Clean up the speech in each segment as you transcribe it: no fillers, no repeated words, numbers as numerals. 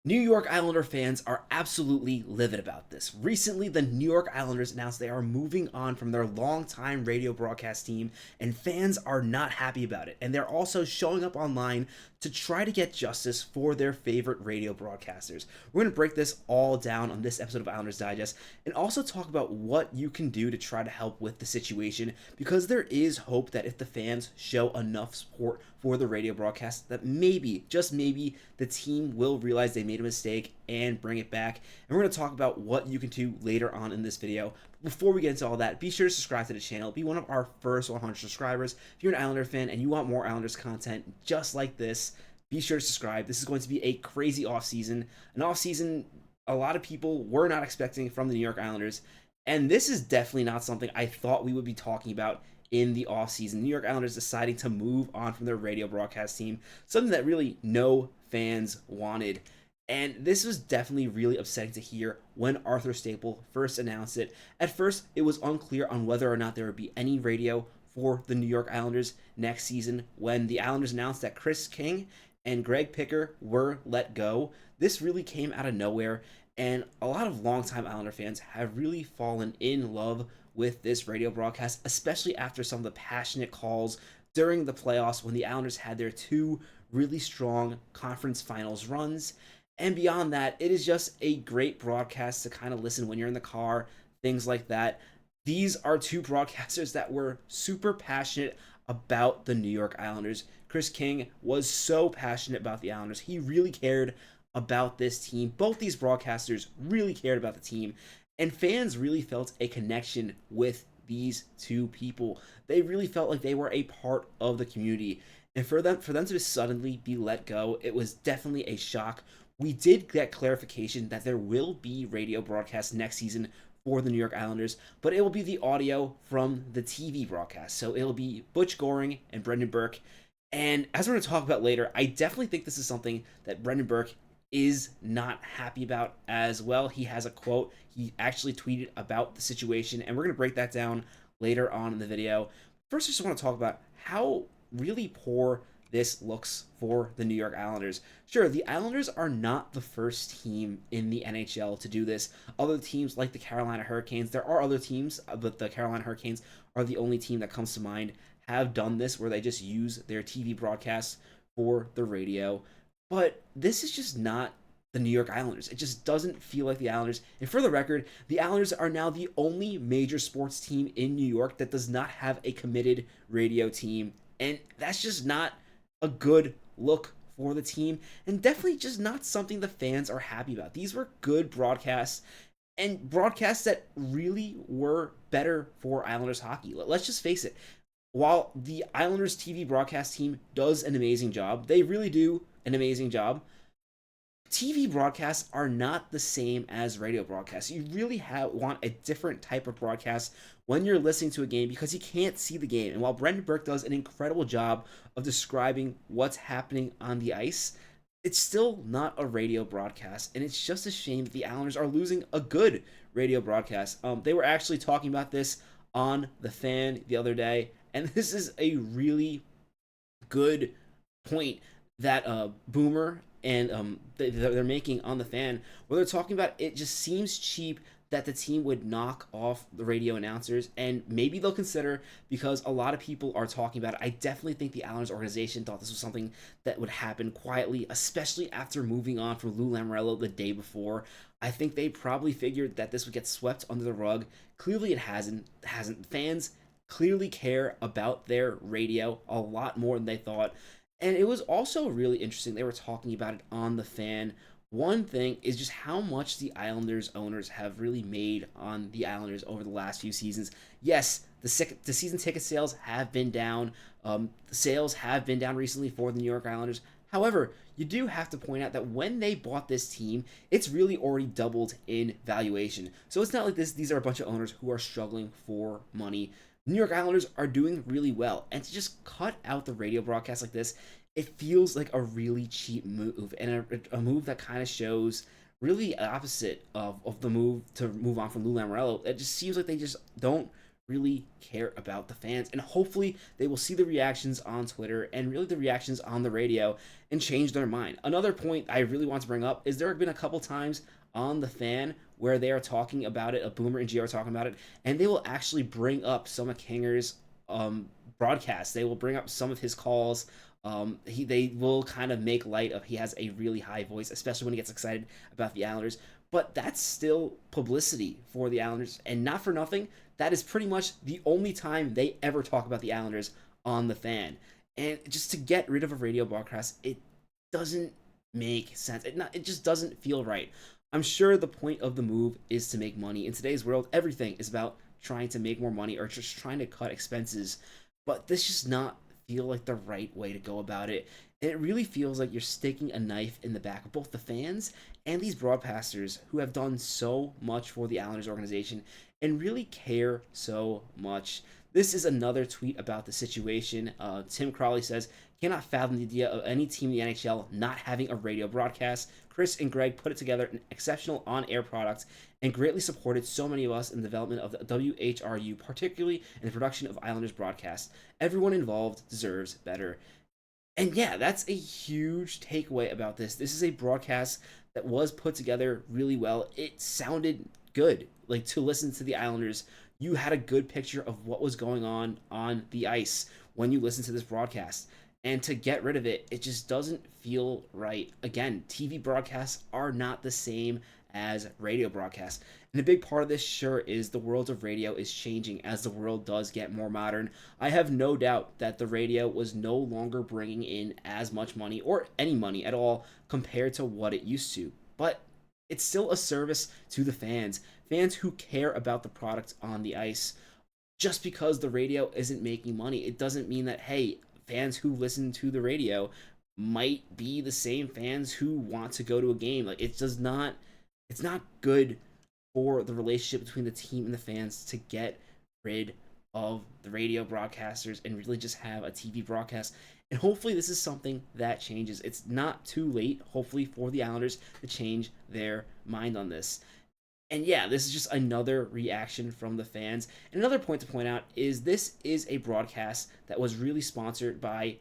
New York Islander fans are absolutely livid about this. Recently, the New York Islanders announced they are moving on from their longtime radio broadcast team, and fans are not happy about it. And they're also showing up online to try to get justice for their favorite radio broadcasters. We're going to break this all down on this episode of Islanders Digest and also talk about what you can do to try to help with the situation, because there is hope that if the fans show enough support for the radio broadcast, that maybe, just maybe, the team will realize they made a mistake and bring it back. And we're going to talk about what you can do later on in this video. Before we get into all that, be sure to subscribe to the channel. Be one of our first 100 subscribers. If you're an Islander fan and you want more Islanders content just like this, be sure to subscribe. This is going to be a crazy offseason. An offseason a lot of people were not expecting from the New York Islanders. And this is definitely not something I thought we would be talking about in the offseason. New York Islanders deciding to move on from their radio broadcast team, something that really no fans wanted. And this was definitely really upsetting to hear when Arthur Staple first announced it. At first, it was unclear on whether or not there would be any radio for the New York Islanders next season. When the Islanders announced that Chris King and Greg Picker were let go, this really came out of nowhere, and a lot of longtime Islander fans have really fallen in love with this radio broadcast, especially after some of the passionate calls during the playoffs when the Islanders had their two really strong conference finals runs. And beyond that, it is just a great broadcast to kind of listen when you're in the car, things like that. These are two broadcasters that were super passionate about the New York Islanders. Chris King was so passionate about the Islanders. He really cared about this team. Both these broadcasters really cared about the team, and fans really felt a connection with these two people. They really felt like they were a part of the community. And for them to suddenly be let go, it was definitely a shock. We did get clarification that there will be radio broadcasts next season for the New York Islanders, but it will be the audio from the TV broadcast. So it'll be Butch Goring and Brendan Burke. And as we're going to talk about later, I definitely think this is something that Brendan Burke is not happy about as well. He has a quote. He actually tweeted about the situation, and we're going to break that down later on in the video. First, I just want to talk about how really poor this looks for the New York Islanders. Sure, the Islanders are not the first team in the NHL to do this. Other teams like the Carolina Hurricanes, there are other teams, but the Carolina Hurricanes are the only team that comes to mind, have done this where they just use their TV broadcasts for the radio. But this is just not the New York Islanders. It just doesn't feel like the Islanders. And for the record, the Islanders are now the only major sports team in New York that does not have a committed radio team. And that's just not a good look for the team, and definitely just not something the fans are happy about. These were good broadcasts, and broadcasts that really were better for Islanders hockey. Let's just face it. While the Islanders TV broadcast team does an amazing job, they really do an amazing job, TV broadcasts are not the same as radio broadcasts. You really want a different type of broadcast when you're listening to a game, because you can't see the game. And while Brendan Burke does an incredible job of describing what's happening on the ice, it's still not a radio broadcast. And it's just a shame that the Islanders are losing a good radio broadcast. They were actually talking about this on The Fan the other day, and this is a really good point that Boomer and they're making on The Fan, where they're talking about it just seems cheap that the team would knock off the radio announcers, and maybe they'll consider, because a lot of people are talking about it. I definitely think the Islanders organization thought this was something that would happen quietly, especially after moving on from Lou Lamoriello the day before. I think they probably figured that this would get swept under the rug. Clearly it hasn't. Fans clearly care about their radio a lot more than they thought. And it was also really interesting. They were talking about it on The Fan. One thing is just how much the Islanders owners have really made on the Islanders over the last few seasons. Yes, the season ticket sales have been down. The sales have been down recently for the New York Islanders. However, you do have to point out that when they bought this team, it's really already doubled in valuation. So it's not like these are a bunch of owners who are struggling for money. New York Islanders are doing really well, and to just cut out the radio broadcast like this, it feels like a really cheap move, and a move that kind of shows really opposite of the move to move on from Lou Lamoriello. It just seems like they just don't really care about the fans. And hopefully they will see the reactions on Twitter and really the reactions on the radio and change their mind. Another point I really want to bring up is there have been a couple times on the Fan where they are talking about it, a Boomer and Gio are talking about it, and they will actually bring up some of Kinger's broadcasts. They will bring up some of his calls. They will kind of make light of he has a really high voice, especially when he gets excited about the Islanders. But that's still publicity for the Islanders, and not for nothing. That is pretty much the only time they ever talk about the Islanders on the Fan. And just to get rid of a radio broadcast, it doesn't make sense. It just doesn't feel right. I'm sure the point of the move is to make money. In today's world, everything is about trying to make more money or just trying to cut expenses. But this does not feel like the right way to go about it. And it really feels like you're sticking a knife in the back of both the fans and these broadcasters who have done so much for the Islanders organization and really care so much. This is another tweet about the situation. Tim Crawley says, cannot fathom the idea of any team in the NHL not having a radio broadcast. Chris and Greg put it together an exceptional on-air product and greatly supported so many of us in the development of the WHRU, particularly in the production of Islanders broadcasts. Everyone involved deserves better. And yeah, that's a huge takeaway about this. This is a broadcast that was put together really well. It sounded good. Like, to listen to the Islanders, you had a good picture of what was going on the ice when you listen to this broadcast. And to get rid of it, it just doesn't feel right. Again, TV broadcasts are not the same as radio broadcasts. And a big part of this sure is the world of radio is changing as the world does get more modern. I have no doubt that the radio was no longer bringing in as much money or any money at all compared to what it used to. But it's still a service to the fans who care about the product on the ice. Just because the radio isn't making money, it doesn't mean that, hey, fans who listen to the radio might be the same fans who want to go to a game. Like, it's not good for the relationship between the team and the fans to get rid of the radio broadcasters and really just have a TV broadcast. And hopefully this is something that changes. It's not too late, hopefully, for the Islanders to change their mind on this. And yeah, this is just another reaction from the fans. And another point to point out is this is a broadcast that was really sponsored by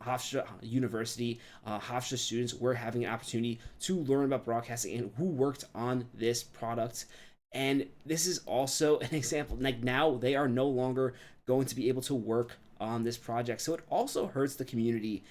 Hofstra University. Hofstra students were having an opportunity to learn about broadcasting and who worked on this product. And this is also an example. Like, now they are no longer going to be able to work on this project. So it also hurts the community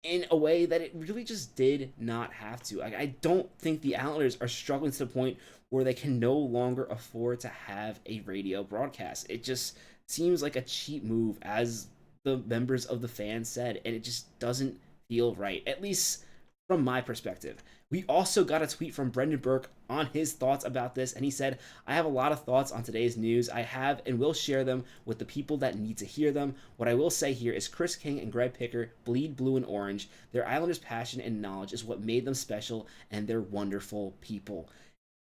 in a way that it really just did not have to. I don't think the Islanders are struggling to the point where they can no longer afford to have a radio broadcast. It just seems like a cheap move, as the members of the fans said, and it just doesn't feel right, at least from my perspective. We also got a tweet from Brendan Burke on his thoughts about this, and he said, I have a lot of thoughts on today's news. I have and will share them with the people that need to hear them. What I will say here is Chris King and Greg Picker bleed blue and orange. Their Islanders' passion and knowledge is what made them special, and they're wonderful people.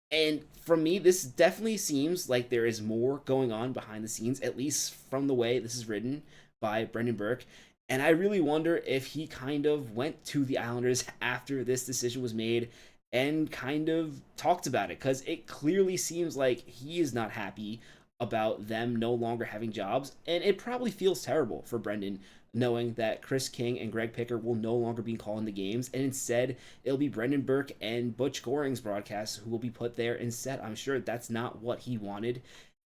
And for me, this definitely seems like there is more going on behind the scenes, at least from the way this is written by Brendan Burke. And I really wonder if he kind of went to the Islanders after this decision was made and kind of talked about it, because it clearly seems like he is not happy about them no longer having jobs. And it probably feels terrible for Brendan knowing that Chris King and Greg Picker will no longer be calling the games, and instead it'll be Brendan Burke and Butch Goring's broadcasts who will be put there instead. I'm sure that's not what he wanted,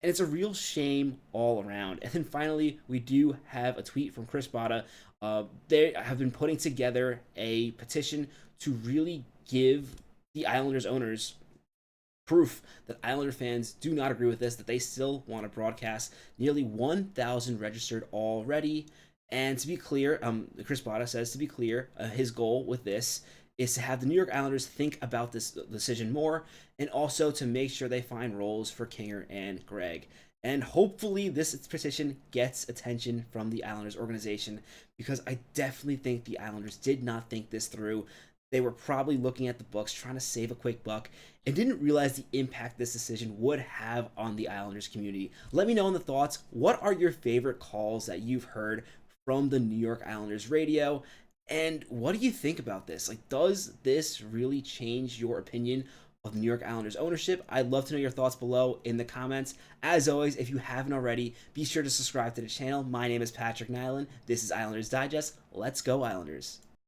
and it's a real shame all around. And then finally, we do have a tweet from Chris Botta. They have been putting together a petition to really give the Islanders owners proof that Islander fans do not agree with this, that they still want to broadcast. Nearly 1,000 registered already. And to be clear, Chris Botta says, to be clear, his goal with this is to have the New York Islanders think about this decision more, and also to make sure they find roles for Kinger and Greg. And hopefully this petition gets attention from the Islanders organization, because I definitely think the Islanders did not think this through. They were probably looking at the books, trying to save a quick buck, and didn't realize the impact this decision would have on the Islanders community. Let me know in the thoughts, what are your favorite calls that you've heard from the New York Islanders radio? And what do you think about this? Like, does this really change your opinion of the New York Islanders ownership. I'd love to know your thoughts below in the comments. As always, if you haven't already, be sure to subscribe to the channel. My name is Patrick Nyland. This is Islanders Digest. Let's go Islanders.